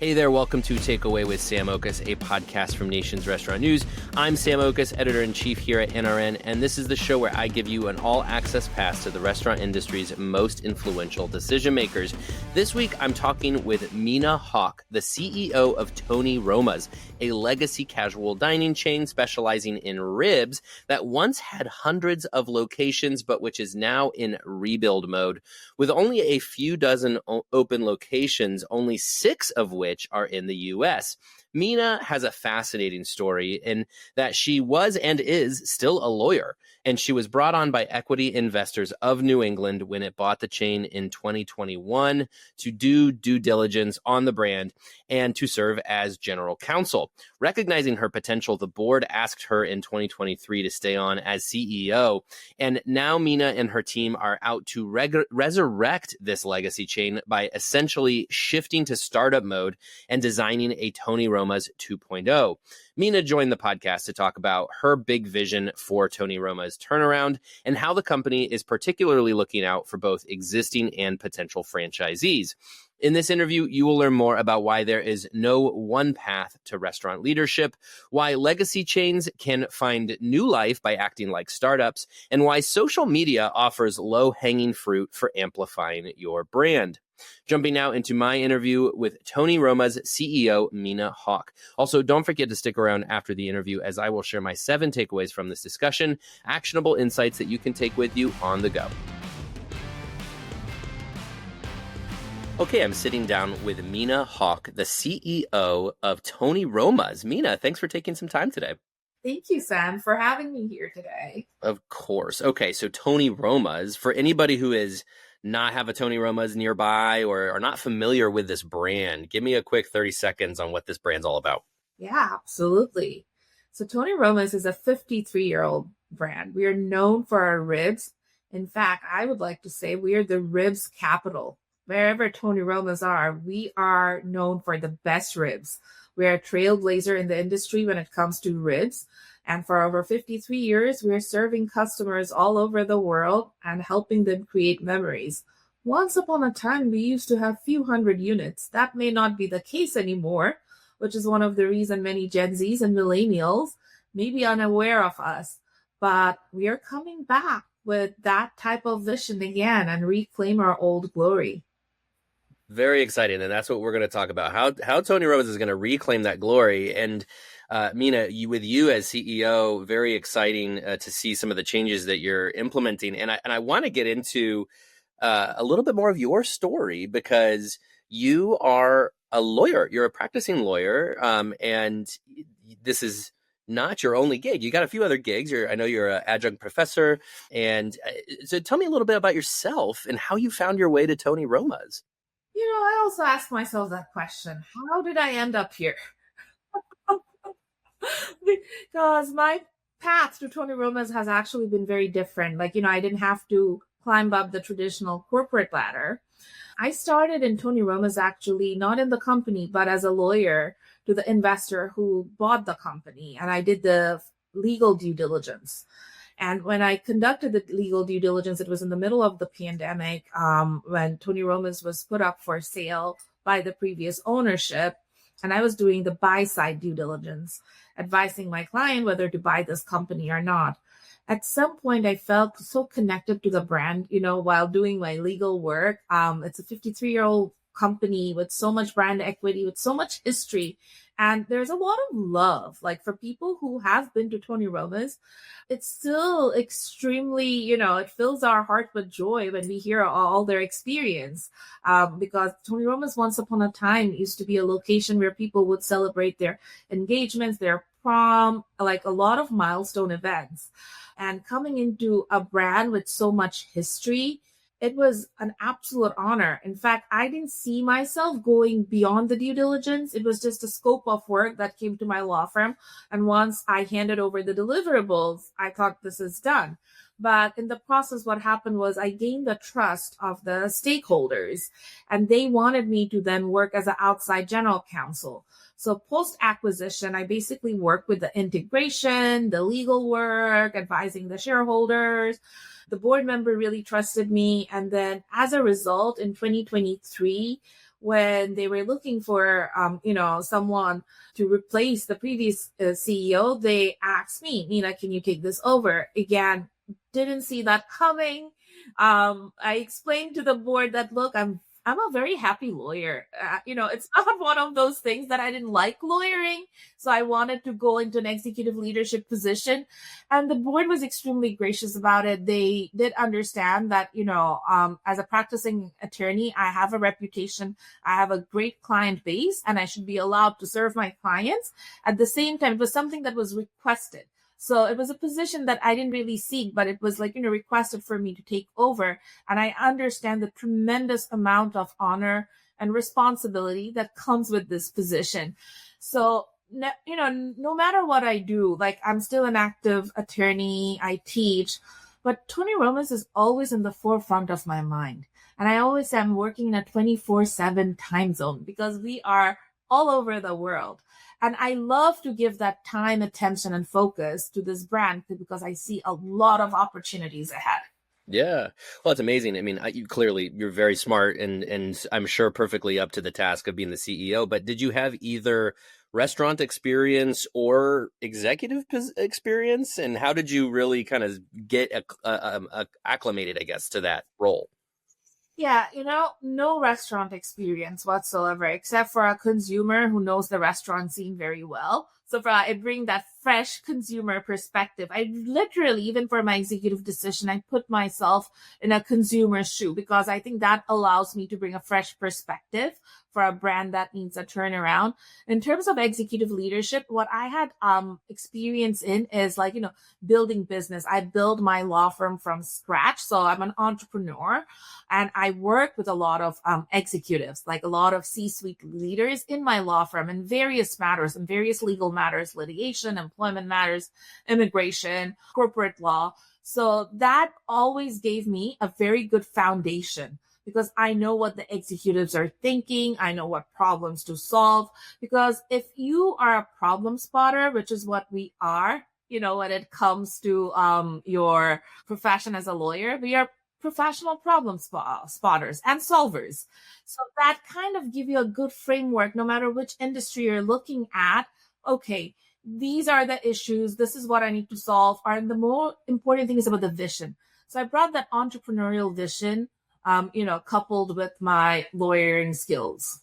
Hey there, welcome to Takeaway with Sam Oches, a podcast from Nation's Restaurant News. I'm Sam Oches, editor-in-chief here at NRN, and this is the show where I give you an all-access pass to the restaurant industry's most influential decision-makers. This week, I'm talking with Mina, Haque, the CEO of Tony Roma's, a legacy casual dining chain specializing in ribs that once had hundreds of locations, but which is now in rebuild mode. With only a few dozen open locations, only 6 of which are in the U.S. Mina has a fascinating story in that she was and is still a lawyer, and she was brought on by equity investors of New England when it bought the chain in 2021 to do due diligence on the brand and to serve as general counsel. Recognizing her potential, the board asked her in 2023 to stay on as CEO, and now Mina and her team are out to resurrect this legacy chain by essentially shifting to startup mode and designing a Tony Roma's 2.0. Mina joined the podcast to talk about her big vision for Tony Roma's turnaround and how the company is particularly looking out for both existing and potential franchisees. In this interview, you will learn more about why there is no one path to restaurant leadership, why legacy chains can find new life by acting like startups, and why social media offers low-hanging fruit for amplifying your brand. Jumping now into my interview with Tony Roma's CEO, Mina Haque. Also, don't forget to stick around after the interview as I will share my 7 takeaways from this discussion, actionable insights that you can take with you on the go. Okay, I'm sitting down with Mina Haque, the CEO of Tony Roma's. Mina, thanks for taking some time today. Thank you, Sam, for having me here today. Of course. Okay, so Tony Roma's, for anybody who is not have a Tony Roma's nearby or are not familiar with this brand, give me a quick 30 seconds on what this brand's all about. Yeah, absolutely. So Tony Roma's is a 53-year-old brand. We are known for our ribs. In fact, I would like to say we are the ribs capital. Wherever Tony Roma's are, we are known for the best ribs. We are a trailblazer in the industry when it comes to ribs. And for over 53 years, we are serving customers all over the world and helping them create memories. Once upon a time, we used to have few hundred units. That may not be the case anymore, which is one of the reasons many Gen Zs and millennials may be unaware of us. But we are coming back with that type of vision again and reclaim our old glory. Very exciting, and that's what we're going to talk about, how Tony Roma's is going to reclaim that glory. And Mina, with you as CEO, very exciting to see some of the changes that you're implementing. And I want to get into a little bit more of your story because you are a lawyer. You're a practicing lawyer, and this is not your only gig. You got a few other gigs. I know you're an adjunct professor. And so tell me a little bit about yourself and how you found your way to Tony Roma's. You know, I also ask myself that question. How did I end up here? Because my path to Tony Roma's has actually been very different. I didn't have to climb up the traditional corporate ladder. I started in Tony Roma's actually not in the company, but as a lawyer to the investor who bought the company. And I did the legal due diligence. And when I conducted the legal due diligence, it was in the middle of the pandemic when Tony Roma's was put up for sale by the previous ownership. And I was doing the buy-side due diligence, advising my client whether to buy this company or not. At some point, I felt so connected to the brand, while doing my legal work. It's a 53-year-old company with so much brand equity, with so much history. And there's a lot of love, for people who have been to Tony Roma's. It's still extremely, it fills our heart with joy when we hear all their experience. Because Tony Roma's once upon a time used to be a location where people would celebrate their engagements, their prom, a lot of milestone events. And coming into a brand with so much history, it was an absolute honor. In fact, I didn't see myself going beyond the due diligence. It was just a scope of work that came to my law firm. And once I handed over the deliverables, I thought this is done. But in the process, what happened was I gained the trust of the stakeholders, and they wanted me to then work as an outside general counsel. So post-acquisition, I basically worked with the integration, the legal work, advising the shareholders. The board member really trusted me. And then as a result, in 2023, when they were looking for, someone to replace the previous CEO, they asked me, Mina, can you take this over? Again, didn't see that coming. I explained to the board that, look, I'm a very happy lawyer. It's not one of those things that I didn't like lawyering. So I wanted to go into an executive leadership position. And the board was extremely gracious about it. They did understand that, as a practicing attorney, I have a reputation. I have a great client base and I should be allowed to serve my clients. At the same time, it was something that was requested. So it was a position that I didn't really seek, but it was requested for me to take over. And I understand the tremendous amount of honor and responsibility that comes with this position. So, no matter what I do, I'm still an active attorney, I teach, but Tony Roma's is always in the forefront of my mind. And I always say I'm working in a 24/7 time zone because we are all over the world. And I love to give that time, attention, and focus to this brand because I see a lot of opportunities ahead. Yeah. Well, it's amazing. I mean, you're very smart and I'm sure perfectly up to the task of being the CEO, but did you have either restaurant experience or executive experience? And how did you really kind of get acclimated, I guess, to that role? Yeah, no restaurant experience whatsoever, except for a consumer who knows the restaurant scene very well. So I bring that fresh consumer perspective. I literally, even for my executive decision, I put myself in a consumer's shoe because I think that allows me to bring a fresh perspective for a brand that needs a turnaround. In terms of executive leadership, what I had experience in is building business. I build my law firm from scratch. So I'm an entrepreneur and I work with a lot of executives, a lot of C-suite leaders in my law firm in various matters, in various legal matters, litigation, employment matters, immigration, corporate law. So that always gave me a very good foundation because I know what the executives are thinking. I know what problems to solve. Because if you are a problem spotter, which is what we are, when it comes to your profession as a lawyer, we are professional problem spotters and solvers. So that kind of give you a good framework, no matter which industry you're looking at. Okay, these are the issues. This is what I need to solve. And the more important thing is about the vision. So I brought that entrepreneurial vision, coupled with my lawyering skills.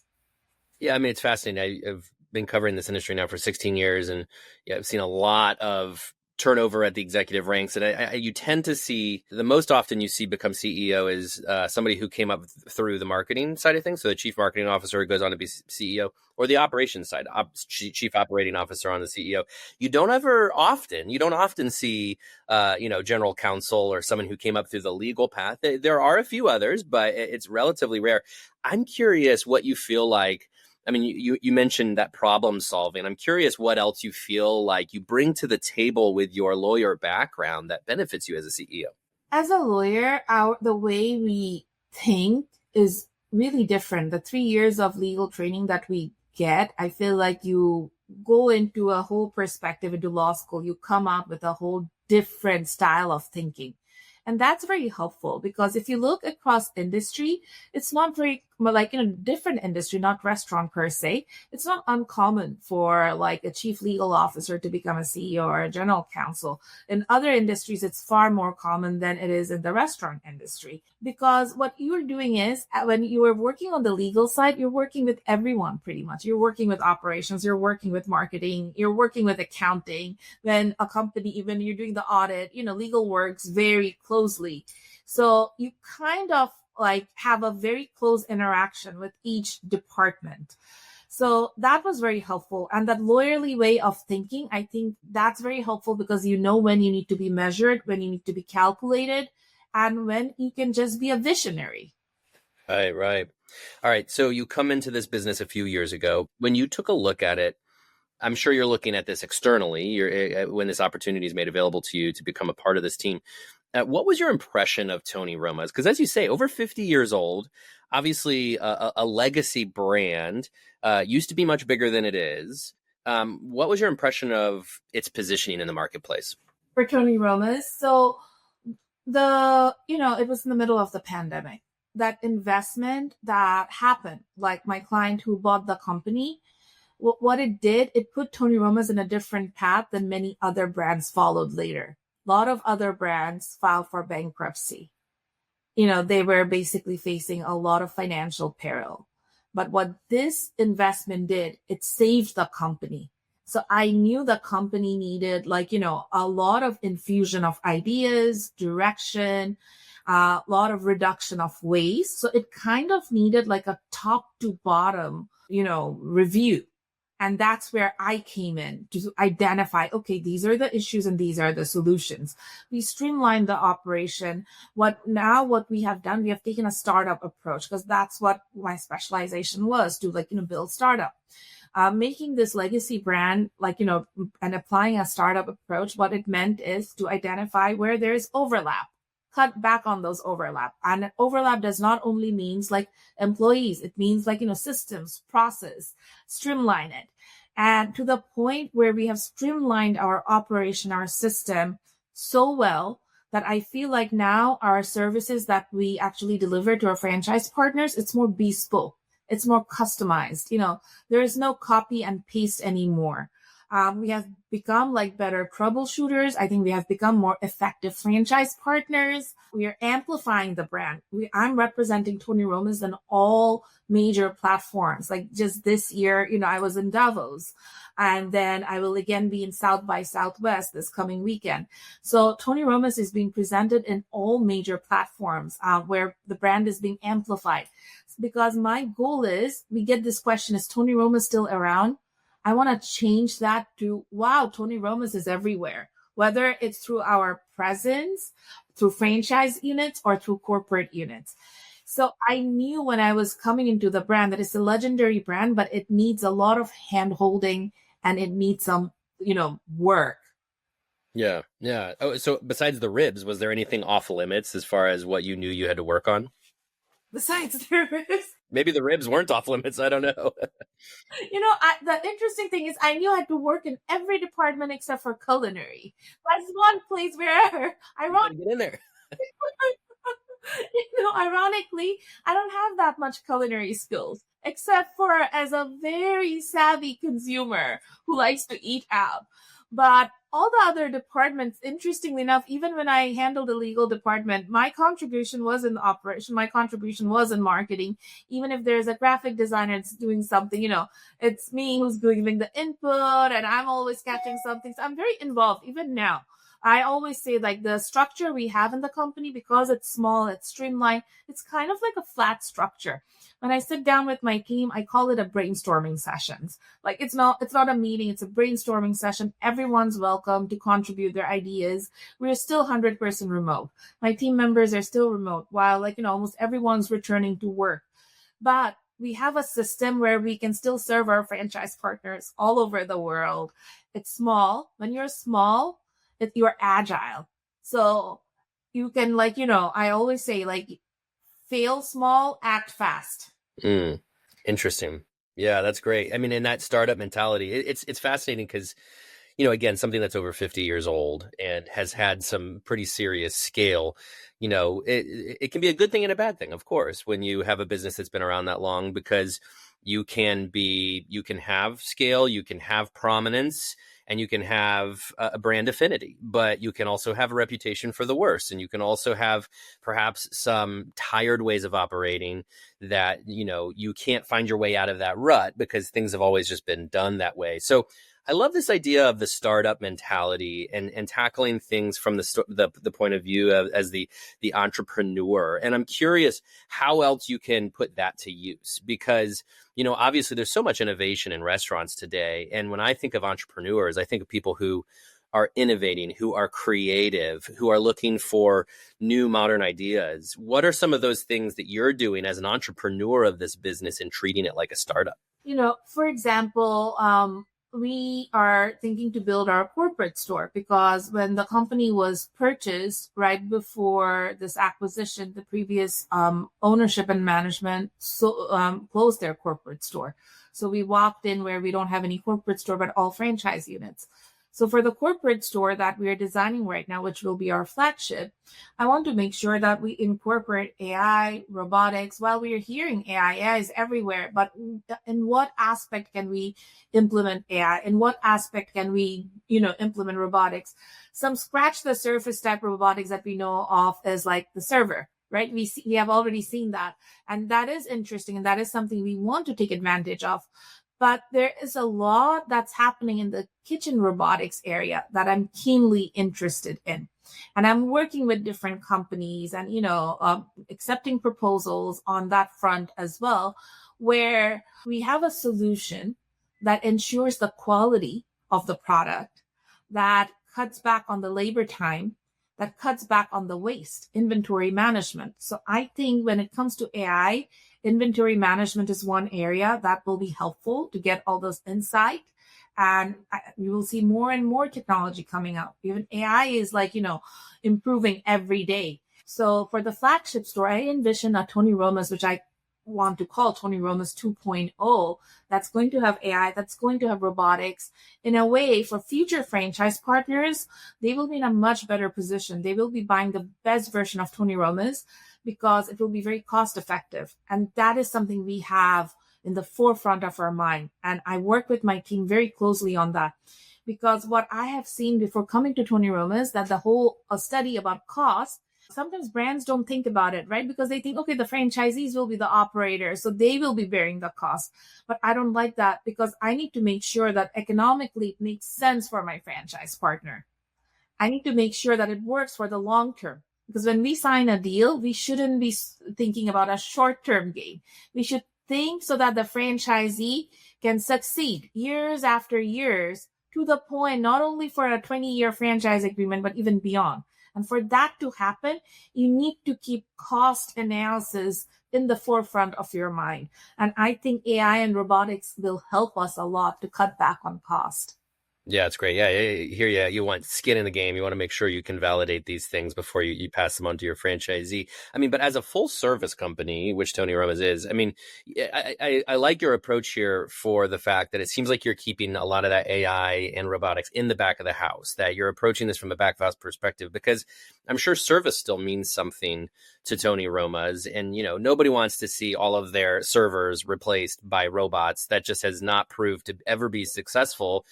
Yeah, I mean, it's fascinating. I've been covering this industry now for 16 years, and I've seen a lot of turnover at the executive ranks. And you tend to see, the most often you see become CEO is somebody who came up through the marketing side of things. So the chief marketing officer who goes on to be CEO, or the operations side, chief operating officer on the CEO. You don't often see, general counsel or someone who came up through the legal path. There are a few others, but it's relatively rare. I'm curious what you feel like. I mean, you mentioned that problem solving. I'm curious what else you feel like you bring to the table with your lawyer background that benefits you as a CEO. As a lawyer, the way we think is really different. The 3 years of legal training that we get, I feel like you go into a whole perspective into law school. You come out with a whole different style of thinking. And that's very helpful because if you look across industry, it's not very different industry, not restaurant per se. It's not uncommon for a chief legal officer to become a CEO or a general counsel. In other industries, it's far more common than it is in the restaurant industry because what you're doing is when you are working on the legal side, you're working with everyone pretty much. You're working with operations, you're working with marketing, you're working with accounting. When a company, even you're doing the audit, legal works very closely. So you kind of have a very close interaction with each department. So that was very helpful. And that lawyerly way of thinking, I think that's very helpful because you know when you need to be measured, when you need to be calculated, and when you can just be a visionary. Right. All right. So you come into this business a few years ago. When you took a look at it, I'm sure you're looking at this externally when this opportunity is made available to you to become a part of this team. What was your impression of Tony Roma's? Because as you say, over 50 years old, obviously a legacy brand, used to be much bigger than it is. What was your impression of its positioning in the marketplace? For Tony Roma's, so it was in the middle of the pandemic. that investment that happened, like my client who bought the company, what it did, it put Tony Roma's in a different path than many other brands followed later. A lot of other brands filed for bankruptcy. They were basically facing a lot of financial peril. But what this investment did, it saved the company. So I knew the company needed a lot of infusion of ideas, direction, a lot of reduction of waste. So it kind of needed like a top to bottom, review. And that's where I came in to identify, okay, these are the issues and these are the solutions. We streamlined the operation. What we have done, we have taken a startup approach because that's what my specialization was, to build startup. Making this legacy brand, and applying a startup approach, what it meant is to identify where there's overlap. Cut back on those overlap. And overlap does not only means employees, it means systems, process, streamline it. And to the point where we have streamlined our operation, our system so well that I feel like now our services that we actually deliver to our franchise partners, it's more bespoke. It's more customized. There is no copy and paste anymore. We have become better troubleshooters. I think we have become more effective franchise partners. We are amplifying the brand. I'm representing Tony Roma's on all major platforms. Just this year, I was in Davos, and then I will again be in South by Southwest this coming weekend. So Tony Roma's is being presented in all major platforms where the brand is being amplified. Because my goal is, we get this question, is Tony Roma still around? I want to change that to, wow, Tony Roma's is everywhere, whether it's through our presence, through franchise units, or through corporate units. So I knew when I was coming into the brand that it's a legendary brand, but it needs a lot of hand holding and it needs some, work. Yeah. Yeah. Oh, so besides the ribs, was there anything off limits as far as what you knew you had to work on? Besides the ribs? Maybe the ribs weren't off limits. I don't know. The interesting thing is I knew I had to work in every department except for culinary. That's one place where I want to get in there. Ironically, I don't have that much culinary skills, except for as a very savvy consumer who likes to eat out. But all the other departments, interestingly enough, even when I handled the legal department, my contribution was in the operation. My contribution was in marketing. Even if there's a graphic designer that's doing something, it's me who's giving the input and I'm always catching something. So I'm very involved even now. I always say the structure we have in the company, because it's small, it's streamlined, it's kind of like a flat structure. When I sit down with my team, I call it a brainstorming sessions. It's not a meeting, it's a brainstorming session. Everyone's welcome to contribute their ideas. We're still 100% remote. My team members are still remote while almost everyone's returning to work. But we have a system where we can still serve our franchise partners all over the world. It's small. When you're small, you're agile. So you can I always say fail small, act fast. Interesting. Yeah, that's great. I mean, in that startup mentality, it's fascinating because, again, something that's over 50 years old and has had some pretty serious scale, it can be a good thing and a bad thing, of course, when you have a business that's been around that long, because you can have scale, you can have prominence, and you can have a brand affinity, but you can also have a reputation for the worst. And you can also have perhaps some tired ways of operating that, you can't find your way out of that rut because things have always just been done that way. So I love this idea of the startup mentality and tackling things from the point of view as the entrepreneur. And I'm curious how else you can put that to use, because obviously there's so much innovation in restaurants today. And when I think of entrepreneurs, I think of people who are innovating, who are creative, who are looking for new modern ideas. What are some of those things that you're doing as an entrepreneur of this business and treating it like a startup? For example, we are thinking to build our corporate store, because when the company was purchased right before this acquisition, the previous ownership and management closed their corporate store. So we walked in where we don't have any corporate store, but all franchise units. So for the corporate store that we are designing right now, which will be our flagship, I want to make sure that we incorporate AI, robotics. While we are hearing AI is everywhere, but in what aspect can we implement AI? In what aspect can we, implement robotics? Some scratch the surface type robotics that we know of is like the server, right? We have already seen that. And that is interesting. And that is something we want to take advantage of. But there is a lot that's happening in the kitchen robotics area that I'm keenly interested in. And I'm working with different companies and, accepting proposals on that front as well, where we have a solution that ensures the quality of the product, that cuts back on the labor time, that cuts back on the waste, inventory management. So I think when it comes to AI, inventory management is one area that will be helpful to get all those insight. And you will see more and more technology coming out. Even AI is improving every day. So for the flagship store, I envision a Tony Roma's, which I want to call Tony Roma's 2.0, that's going to have AI, that's going to have robotics. In a way, for future franchise partners, they will be in a much better position. They will be buying the best version of Tony Roma's because it will be very cost effective. And that is something we have in the forefront of our mind. And I work with my team very closely on that, because what I have seen before coming to Tony Roma's, that the whole study about cost, sometimes brands don't think about it, right? Because they think, okay, the franchisees will be the operators, so they will be bearing the cost. But I don't like that, because I need to make sure that economically it makes sense for my franchise partner. I need to make sure that it works for the long term. Because when we sign a deal, we shouldn't be thinking about a short-term gain. We should think so that the franchisee can succeed years after years, to the point not only for a 20-year franchise agreement, but even beyond. And for that to happen, you need to keep cost analysis in the forefront of your mind. And I think AI and robotics will help us a lot to cut back on cost. Yeah, it's great. Yeah, here you want skin in the game. You want to make sure you can validate these things before you pass them on to your franchisee. I mean, but as a full service company, which Tony Roma's is, I mean, I like your approach here for the fact that it seems like you're keeping a lot of that AI and robotics in the back of the house, that you're approaching this from a back of house perspective, because I'm sure service still means something to Tony Roma's. And, nobody wants to see all of their servers replaced by robots. That just has not proved to ever be successful.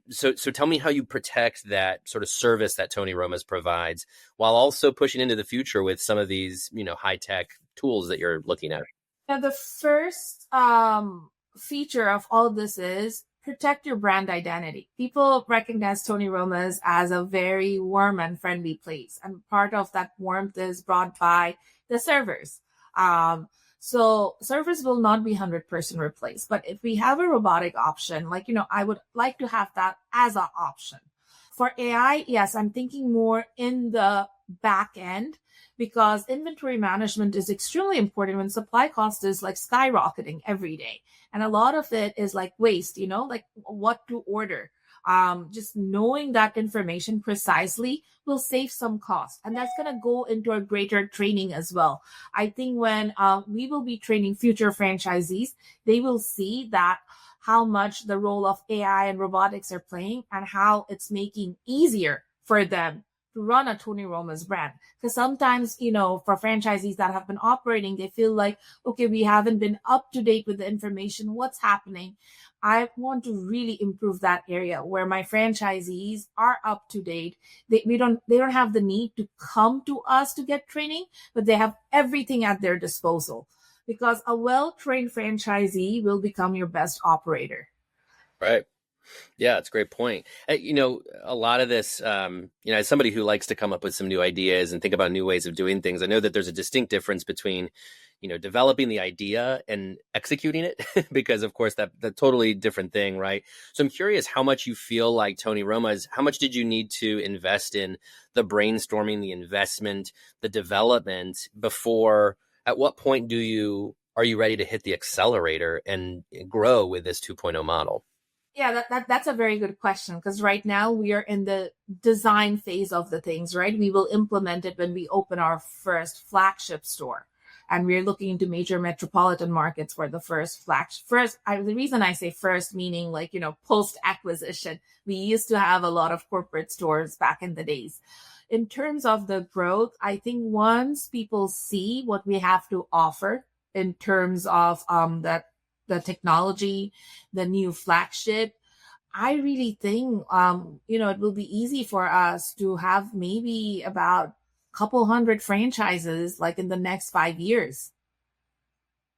So tell me how you protect that sort of service that Tony Roma's provides, while also pushing into the future with some of these, high tech tools that you're looking at. Now, the first feature of all of this is protect your brand identity. People recognize Tony Roma's as a very warm and friendly place. And part of that warmth is brought by the servers. So servers will not be 100% replaced. But if we have a robotic option, I would like to have that as an option. For AI, yes, I'm thinking more in the back end, because inventory management is extremely important when supply cost is skyrocketing every day. And a lot of it is waste, what to order. Just knowing that information precisely will save some cost. And that's going to go into a greater training as well. I think when we will be training future franchisees, they will see that how much the role of AI and robotics are playing, and how it's making easier for them to run a Tony Roma's brand. Because sometimes, for franchisees that have been operating, they feel like, okay, we haven't been up to date with the information. What's happening? I want to really improve that area where my franchisees are up to date. They don't have the need to come to us to get training, but they have everything at their disposal, because a well-trained franchisee will become your best operator. Right. Yeah, it's a great point. A lot of this, as somebody who likes to come up with some new ideas and think about new ways of doing things, I know that there's a distinct difference between, developing the idea and executing it, because of course that's a totally different thing, right? So I'm curious how much you feel like Tony Roma's, how much did you need to invest in the brainstorming, the investment, the development before, at what point are you ready to hit the accelerator and grow with this 2.0 model? Yeah, that's a very good question, because right now we are in the design phase of the things, right? We will implement it when we open our first flagship store. And we're looking into major metropolitan markets for the the reason I say first, meaning like, post acquisition. We used to have a lot of corporate stores back in the days. In terms of the growth, I think once people see what we have to offer in terms of the technology, the new flagship, I really think it will be easy for us to have maybe about a couple hundred franchises like in the next 5 years.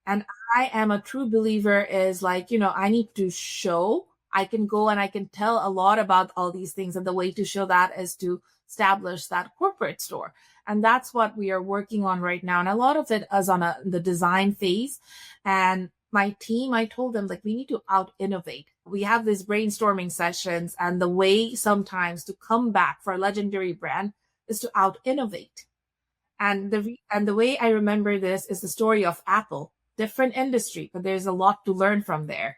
And I am a true believer is like, I need to show. I can go and I can tell a lot about all these things. And the way to show that is to establish that corporate store. And that's what we are working on right now. And a lot of it is on the design phase. And my team, I told them, like, we need to out innovate. We have these brainstorming sessions, and the way sometimes to come back for a legendary brand is to out innovate. And the way I remember this is the story of Apple, different industry, but there's a lot to learn from there.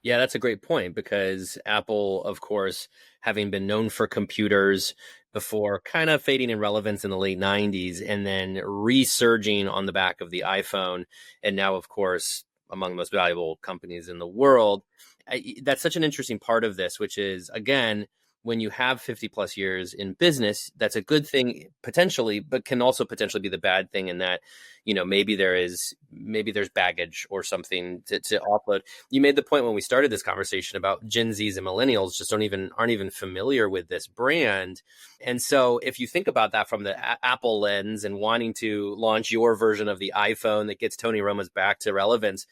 Yeah, that's a great point, because Apple, of course, having been known for computers before kind of fading in relevance in the late 90s and then resurging on the back of the iPhone, and now, of course, among the most valuable companies in the world. That's such an interesting part of this, which is, again, when you have 50 plus years in business, that's a good thing potentially, but can also potentially be the bad thing in that, maybe there's baggage or something to offload. You made the point when we started this conversation about Gen Zs and millennials just aren't even familiar with this brand. And so if you think about that from the Apple lens and wanting to launch your version of the iPhone that gets Tony Roma's back to relevance,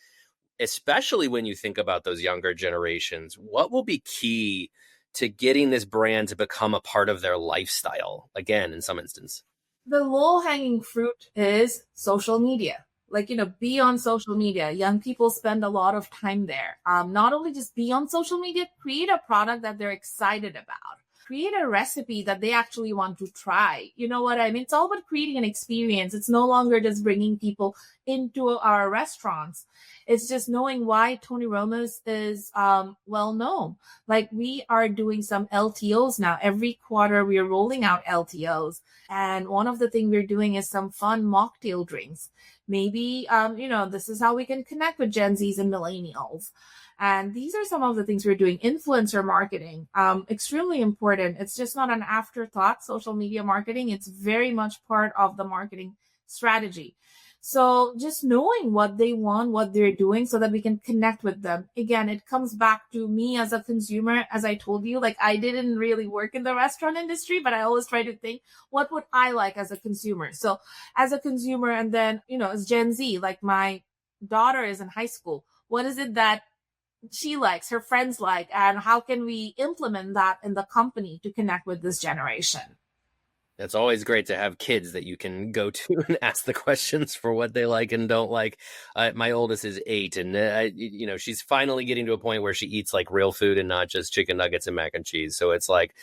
especially when you think about those younger generations, what will be key to getting this brand to become a part of their lifestyle, again, in some instance? The low-hanging fruit is social media. Like, be on social media. Young people spend a lot of time there. Not only just be on social media, create a product that they're excited about. Create a recipe that they actually want to try. You know what I mean? It's all about creating an experience. It's no longer just bringing people into our restaurants. It's just knowing why Tony Roma's is well known. Like, we are doing some LTOs now. Every quarter we are rolling out LTOs. And one of the things we're doing is some fun mocktail drinks. Maybe, this is how we can connect with Gen Zs and millennials. And these are some of the things we're doing. Influencer marketing, extremely important. It's just not an afterthought, social media marketing. It's very much part of the marketing strategy. So just knowing what they want, what they're doing, so that we can connect with them. Again, it comes back to me as a consumer. As I told you, like, I didn't really work in the restaurant industry, but I always try to think, what would I like as a consumer? So as a consumer, and then, as Gen Z, like my daughter is in high school, what is it that she likes, her friends like, and how can we implement that in the company to connect with this generation? It's always great to have kids that you can go to and ask the questions for what they like and don't like. My oldest is 8, and she's finally getting to a point where she eats like real food and not just chicken nuggets and mac and cheese. So it's like,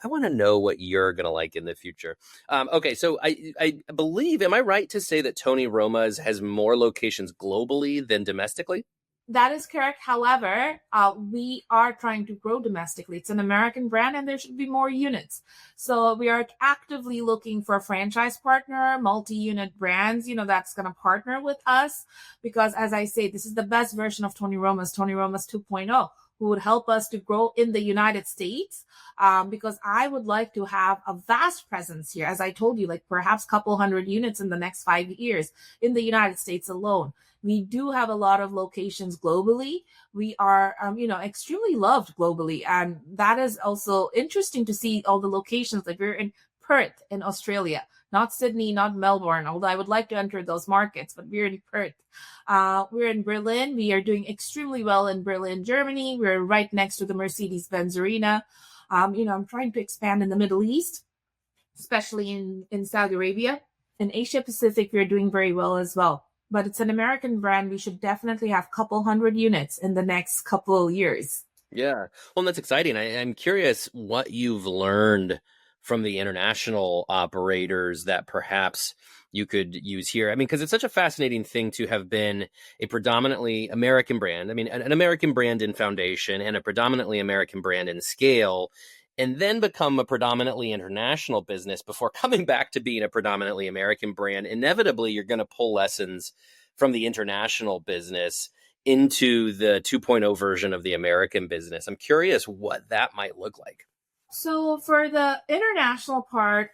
I want to know what you're going to like in the future. Okay, so I believe, am I right to say that Tony Roma's has more locations globally than domestically? That is correct. However, we are trying to grow domestically. It's an American brand, and there should be more units. So we are actively looking for a franchise partner, multi-unit brands, that's going to partner with us. Because as I say, this is the best version of Tony Roma's 2.0, who would help us to grow in the United States. Because I would like to have a vast presence here. As I told you, like perhaps a couple hundred units in the next 5 years in the United States alone. We do have a lot of locations globally. We are, extremely loved globally. And that is also interesting to see all the locations. Like we're in Perth in Australia, not Sydney, not Melbourne, although I would like to enter those markets, but we're in Perth. We're in Berlin. We are doing extremely well in Berlin, Germany. We're right next to the Mercedes-Benz Arena. I'm trying to expand in the Middle East, especially in Saudi Arabia. In Asia Pacific, we're doing very well as well. But it's an American brand. We should definitely have a couple hundred units in the next couple of years. Yeah. Well, that's exciting. I'm curious what you've learned from the international operators that perhaps you could use here. I mean, because it's such a fascinating thing to have been a predominantly American brand. I mean, an American brand in foundation and a predominantly American brand in scale. and then become a predominantly international business before coming back to being a predominantly American brand, inevitably you're going to pull lessons from the international business into the 2.0 version of the American business. I'm curious what that might look like. So for the international part,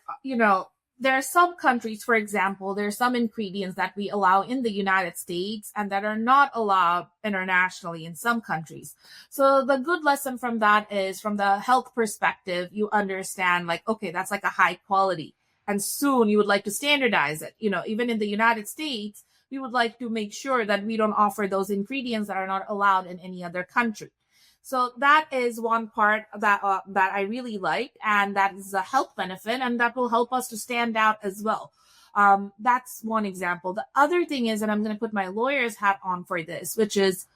there are some countries, for example, there are some ingredients that we allow in the United States and that are not allowed internationally in some countries. So the good lesson from that is, from the health perspective, you understand like, okay, that's like a high quality. And soon you would like to standardize it. Even in the United States, we would like to make sure that we don't offer those ingredients that are not allowed in any other country. So that is one part that I really like, and that is a health benefit, and that will help us to stand out as well. That's one example. The other thing is, and I'm going to put my lawyer's hat on for this, which is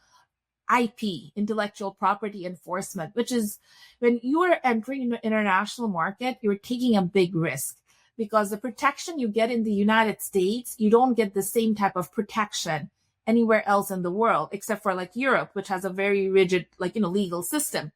IP, intellectual property enforcement, which is when you are entering into an international market, you're taking a big risk, because the protection you get in the United States, you don't get the same type of protection anywhere else in the world, except for like Europe, which has a very rigid, legal system.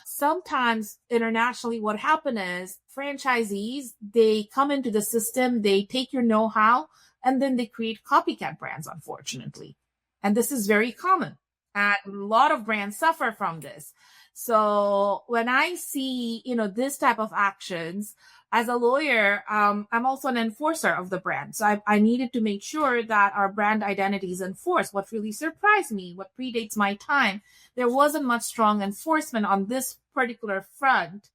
Sometimes internationally, what happens is franchisees, they come into the system, they take your know-how, and then they create copycat brands, unfortunately. And this is very common. And a lot of brands suffer from this. So when I see, this type of actions, as a lawyer, I'm also an enforcer of the brand. So I needed to make sure that our brand identity is enforced. What really surprised me, what predates my time, there wasn't much strong enforcement on this particular front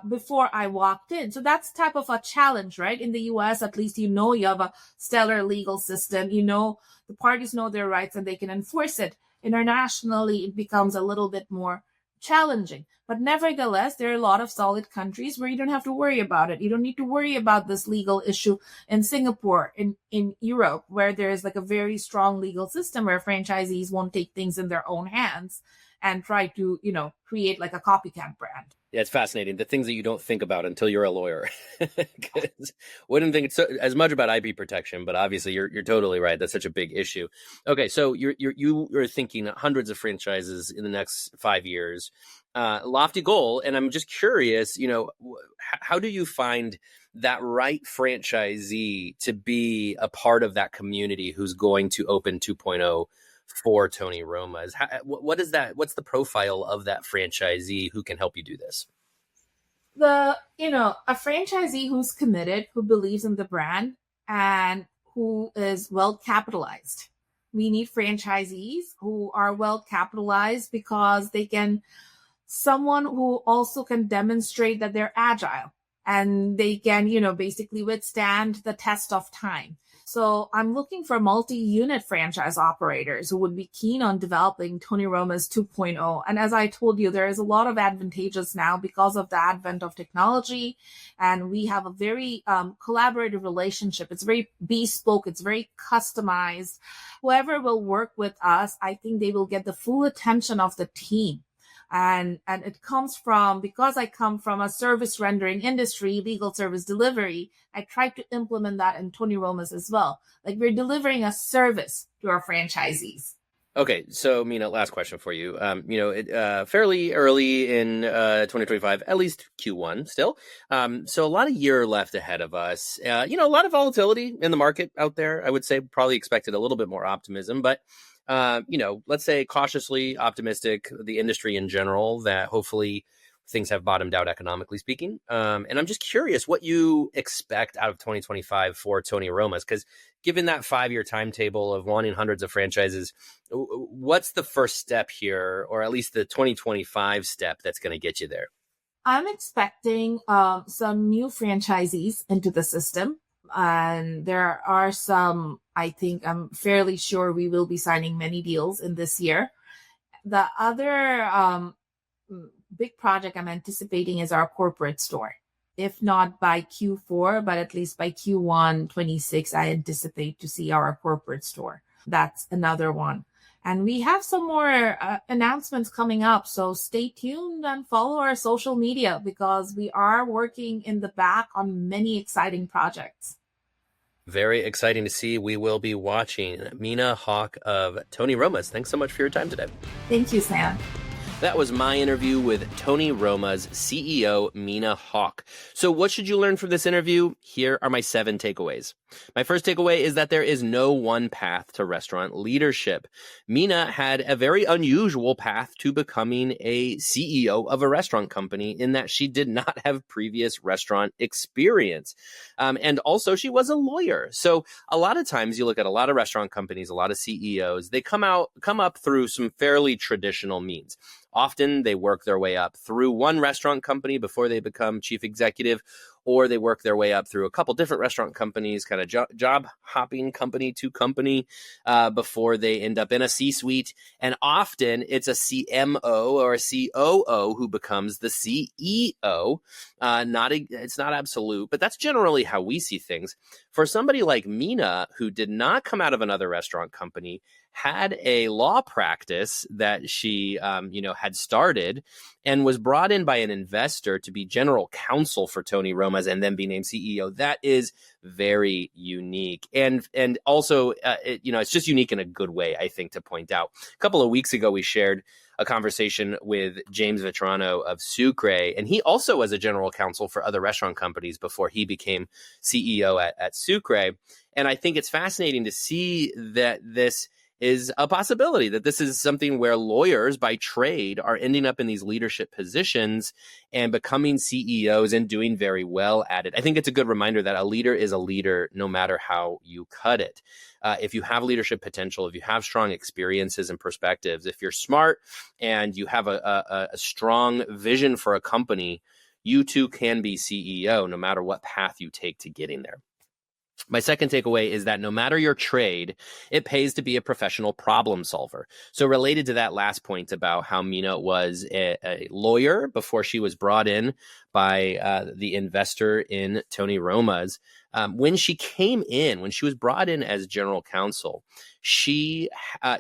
before I walked in. So that's type of a challenge, right? In the US, at least, you have a stellar legal system. The parties know their rights and they can enforce it. Internationally, it becomes a little bit more challenging. But nevertheless, there are a lot of solid countries where you don't have to worry about it. You don't need to worry about this legal issue in Singapore, in Europe, where there is like a very strong legal system where franchisees won't take things in their own hands and try to, create like a copycat brand. Yeah, it's fascinating. The things that you don't think about until you're a lawyer. Wouldn't think it's as much about IP protection, but obviously you're totally right. That's such a big issue. Okay, so you're thinking hundreds of franchises in the next 5 years. Lofty goal, and I'm just curious. How do you find that right franchisee to be a part of that community who's going to open 2.0 for Tony Roma? What is that? What's the profile of that franchisee who can help you do this? A franchisee who's committed, who believes in the brand, and who is well capitalized. We need franchisees who are well capitalized because someone who also can demonstrate that they're agile and they can, basically withstand the test of time. So I'm looking for multi-unit franchise operators who would be keen on developing Tony Roma's 2.0. And as I told you, there is a lot of advantages now because of the advent of technology. And we have a very collaborative relationship. It's very bespoke. It's very customized. Whoever will work with us, I think they will get the full attention of the team. And it comes from, because I come from a service rendering industry, legal service delivery, I try to implement that in Tony Roma's as well. Like, we're delivering a service to our franchisees. Okay, so Mina, last question for you. Fairly early in 2025, at least Q1 still. So a lot of year left ahead of us. A lot of volatility in the market out there. I would say probably expected a little bit more optimism, but let's say cautiously optimistic, the industry in general, that hopefully things have bottomed out economically speaking. And I'm just curious what you expect out of 2025 for Tony Roma's, because given that 5-year timetable of wanting hundreds of franchises, what's the first step here, or at least the 2025 step that's going to get you there? I'm expecting some new franchisees into the system. And there are some, I think, I'm fairly sure we will be signing many deals in this year. The other big project I'm anticipating is our corporate store. If not by Q4, but at least by Q1 26, I anticipate to see our corporate store. That's another one. And we have some more announcements coming up. So stay tuned and follow our social media, because we are working in the back on many exciting projects. Very exciting to see. We will be watching. Mina Haque of Tony Roma's. Thanks so much for your time today. Thank you, Sam. That was my interview with Tony Roma's CEO, Mina Haque. So what should you learn from this interview? Here are my 7 takeaways. My first takeaway is that there is no one path to restaurant leadership. Mina had a very unusual path to becoming a CEO of a restaurant company in that she did not have previous restaurant experience. And also she was a lawyer. So a lot of times you look at a lot of restaurant companies, a lot of CEOs, they come up through some fairly traditional means. Often they work their way up through one restaurant company before they become chief executive, or they work their way up through a couple different restaurant companies, kind of job hopping company to company before they end up in a C-suite. And often it's a CMO or a COO who becomes the CEO. It's not absolute, but that's generally how we see things. For somebody like Mina, who did not come out of another restaurant company, had a law practice that she, had started and was brought in by an investor to be general counsel for Tony Roma's and then be named CEO. That is very unique. And also, it's just unique in a good way, I think, to point out. A couple of weeks ago, we shared a conversation with James Vetrano of Sucre, and he also was a general counsel for other restaurant companies before he became CEO at Sucre. And I think it's fascinating to see that this is a possibility, that this is something where lawyers by trade are ending up in these leadership positions and becoming CEOs and doing very well at it. I think it's a good reminder that a leader is a leader no matter how you cut it. If you have leadership potential, if you have strong experiences and perspectives, if you're smart and you have a strong vision for a company, you too can be CEO no matter what path you take to getting there. My second takeaway is that no matter your trade, it pays to be a professional problem solver. So related to that last point about how Mina was a lawyer before she was brought in by the investor in Tony Roma's, when she was brought in as general counsel, she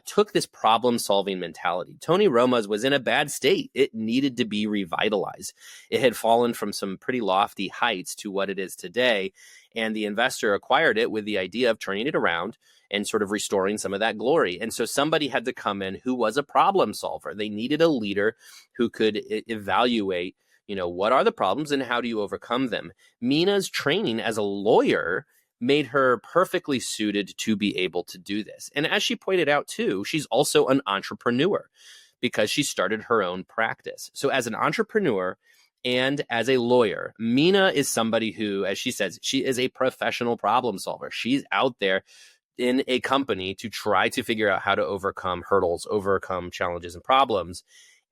took this problem-solving mentality. Tony Roma's was in a bad state. It needed to be revitalized. It had fallen from some pretty lofty heights to what it is today. And the investor acquired it with the idea of turning it around and sort of restoring some of that glory. And so somebody had to come in who was a problem solver. They needed a leader who could evaluate, what are the problems and how do you overcome them? Mina's training as a lawyer made her perfectly suited to be able to do this. And as she pointed out too, she's also an entrepreneur because she started her own practice. So as an entrepreneur and as a lawyer, Mina is somebody who, as she says, she is a professional problem solver. She's out there in a company to try to figure out how to overcome hurdles, overcome challenges and problems.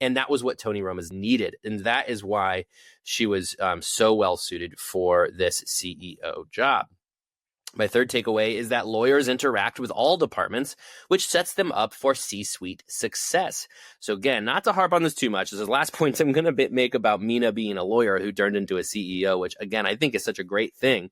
And that was what Tony Roma's needed. And that is why she was so well suited for this CEO job. My third takeaway is that lawyers interact with all departments, which sets them up for C-suite success. So again, not to harp on this too much, this is the last point I'm going to make about Mina being a lawyer who turned into a CEO, which again, I think is such a great thing.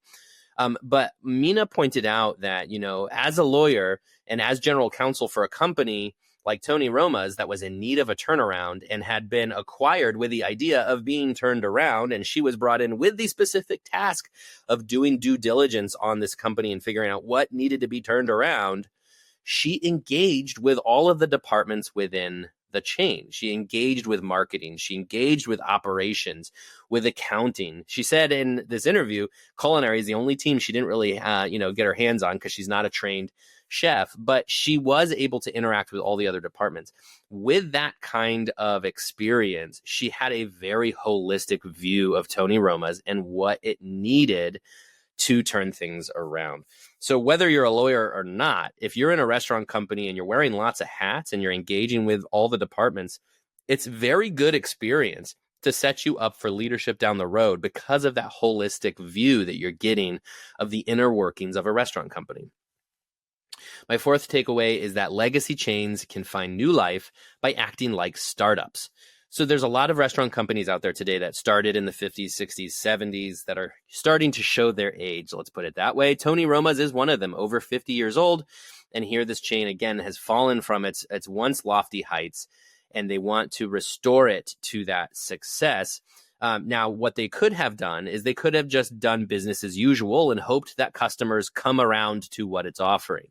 But Mina pointed out that, as a lawyer and as general counsel for a company like Tony Roma's that was in need of a turnaround and had been acquired with the idea of being turned around, and she was brought in with the specific task of doing due diligence on this company and figuring out what needed to be turned around, she engaged with all of the departments within the chain. She engaged with marketing. She engaged with operations, with accounting. She said in this interview, culinary is the only team she didn't really, get her hands on because she's not a trained chef, but she was able to interact with all the other departments. With that kind of experience, she had a very holistic view of Tony Roma's and what it needed to turn things around. So whether you're a lawyer or not, if you're in a restaurant company and you're wearing lots of hats and you're engaging with all the departments, it's very good experience to set you up for leadership down the road because of that holistic view that you're getting of the inner workings of a restaurant company. My fourth takeaway is that legacy chains can find new life by acting like startups. So there's a lot of restaurant companies out there today that started in the 50s, 60s, 70s that are starting to show their age. Let's put it that way. Tony Roma's is one of them, over 50 years old. And here this chain, again, has fallen from its once lofty heights, and they want to restore it to that success. Now, what they could have done is they could have just done business as usual and hoped that customers come around to what it's offering.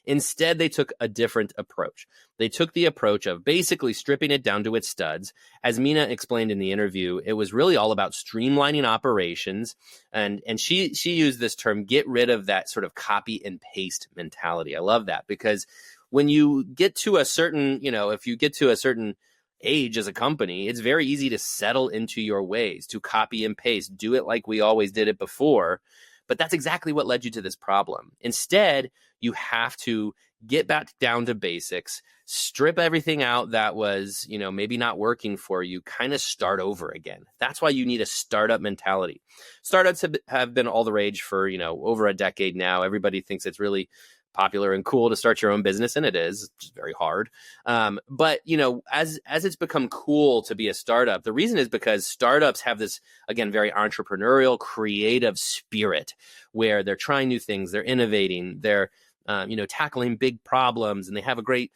Instead, they took a different approach. They took the approach of basically stripping it down to its studs. As Mina explained in the interview, it was really all about streamlining operations. And she used this term, get rid of that sort of copy and paste mentality. I love that, because when you get to a certain, if you get to a certain age as a company, it's very easy to settle into your ways, to copy and paste, do it like we always did it before. But that's exactly what led you to this problem. Instead, you have to get back down to basics, strip everything out that was, maybe not working for you, kind of start over again. That's why you need a startup mentality. Startups have been all the rage for, over a decade now. Everybody thinks it's really popular and cool to start your own business, and it is. It's just very hard. But as it's become cool to be a startup, the reason is because startups have this, again, very entrepreneurial, creative spirit where they're trying new things, they're innovating, they're tackling big problems, and they have a great,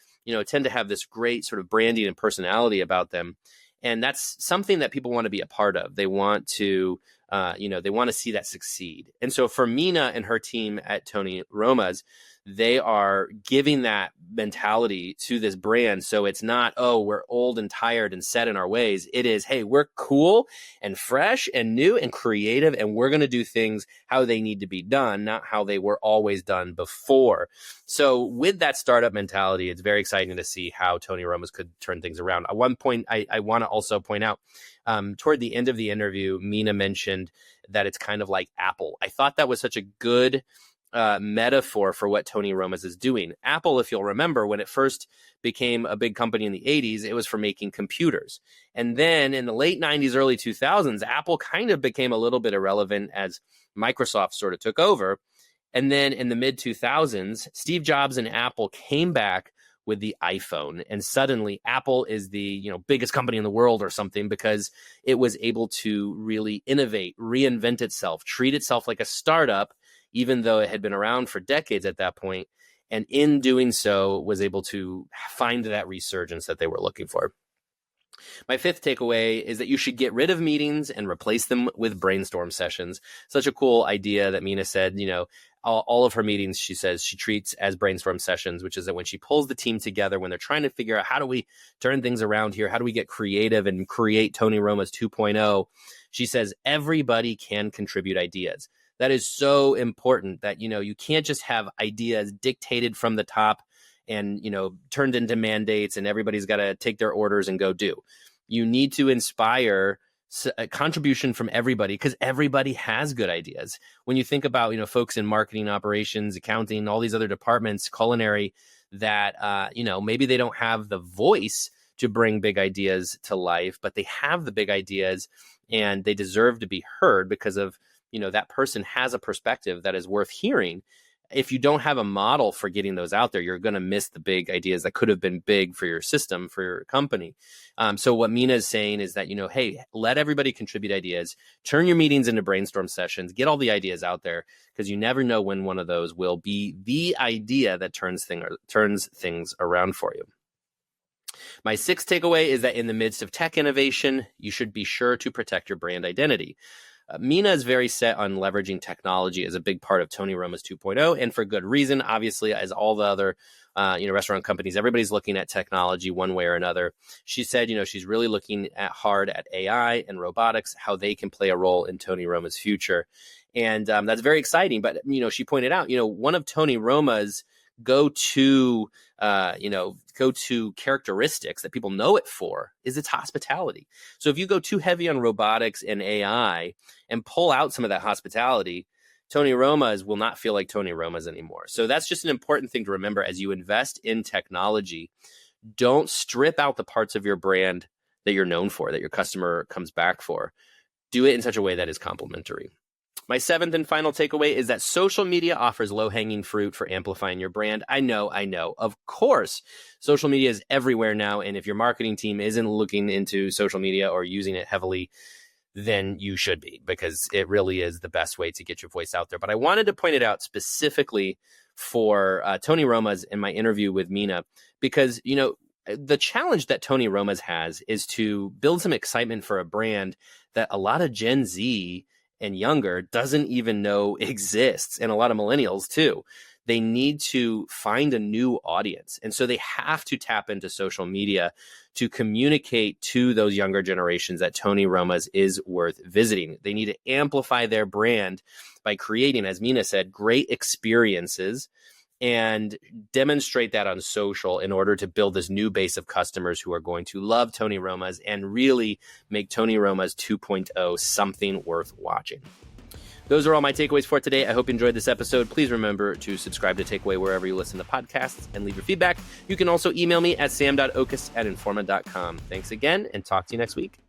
tend to have this great sort of branding and personality about them. And that's something that people want to be a part of. They want to, they want to see that succeed. And so for Mina and her team at Tony Roma's, they are giving that mentality to this brand. So it's not, oh, we're old and tired and set in our ways. It is, hey, we're cool and fresh and new and creative, and we're going to do things how they need to be done, not how they were always done before. So with that startup mentality, it's very exciting to see how Tony Roma's could turn things around. At one point, I want to also point out, toward the end of the interview, Mina mentioned that it's kind of like Apple. I thought that was such a good metaphor for what Tony Roma's is doing. Apple, if you'll remember, when it first became a big company in the 80s, it was for making computers. And then in the late 90s, early 2000s, Apple kind of became a little bit irrelevant as Microsoft sort of took over. And then in the mid 2000s, Steve Jobs and Apple came back with the iPhone. And suddenly Apple is the biggest company in the world or something, because it was able to really innovate, reinvent itself, treat itself like a startup, even though it had been around for decades at that point, and in doing so was able to find that resurgence that they were looking for. My fifth takeaway is that you should get rid of meetings and replace them with brainstorm sessions. Such a cool idea that Mina said, all of her meetings, she says, she treats as brainstorm sessions, which is that when she pulls the team together, when they're trying to figure out how do we turn things around here, how do we get creative and create Tony Roma's 2.0, she says everybody can contribute ideas. That is so important that, you can't just have ideas dictated from the top and, turned into mandates and everybody's got to take their orders and go do. You need to inspire a contribution from everybody, because everybody has good ideas. When you think about, folks in marketing, operations, accounting, all these other departments, culinary, that, maybe they don't have the voice to bring big ideas to life, but they have the big ideas and they deserve to be heard because of, that person has a perspective that is worth hearing. If you don't have a model for getting those out there, you're going to miss the big ideas that could have been big for your system, for your company. So what Mina is saying is that, hey, let everybody contribute ideas, turn your meetings into brainstorm sessions, get all the ideas out there, because you never know when one of those will be the idea that turns things around for you. My sixth takeaway is that in the midst of tech innovation, you should be sure to protect your brand identity. Mina is very set on leveraging technology as a big part of Tony Roma's 2.0, and for good reason. Obviously, as all the other restaurant companies, everybody's looking at technology one way or another. She said, she's really looking hard at AI and robotics, how they can play a role in Tony Roma's future. And that's very exciting. But, she pointed out, one of Tony Roma's go-to characteristics that people know it for is its hospitality. So if you go too heavy on robotics and AI and pull out some of that hospitality, Tony Roma's will not feel like Tony Roma's anymore. So that's just an important thing to remember as you invest in technology. Don't strip out the parts of your brand that you're known for, that your customer comes back for. Do it in such a way that is complementary. My seventh and final takeaway is that social media offers low-hanging fruit for amplifying your brand. I know. Of course, social media is everywhere now, and if your marketing team isn't looking into social media or using it heavily, then you should be, because it really is the best way to get your voice out there. But I wanted to point it out specifically for Tony Roma's in my interview with Mina, because, the challenge that Tony Roma's has is to build some excitement for a brand that a lot of Gen Z and younger doesn't even know exists, and a lot of millennials too. they need to find a new audience. And so they have to tap into social media to communicate to those younger generations that Tony Roma's is worth visiting. They need to amplify their brand by creating, as Mina said, great experiences and demonstrate that on social in order to build this new base of customers who are going to love Tony Roma's and really make Tony Roma's 2.0 something worth watching. Those are all my takeaways for today. I hope you enjoyed this episode. Please remember to subscribe to Takeaway wherever you listen to podcasts and leave your feedback. You can also email me at sam.oches@informa.com. Thanks again, and talk to you next week.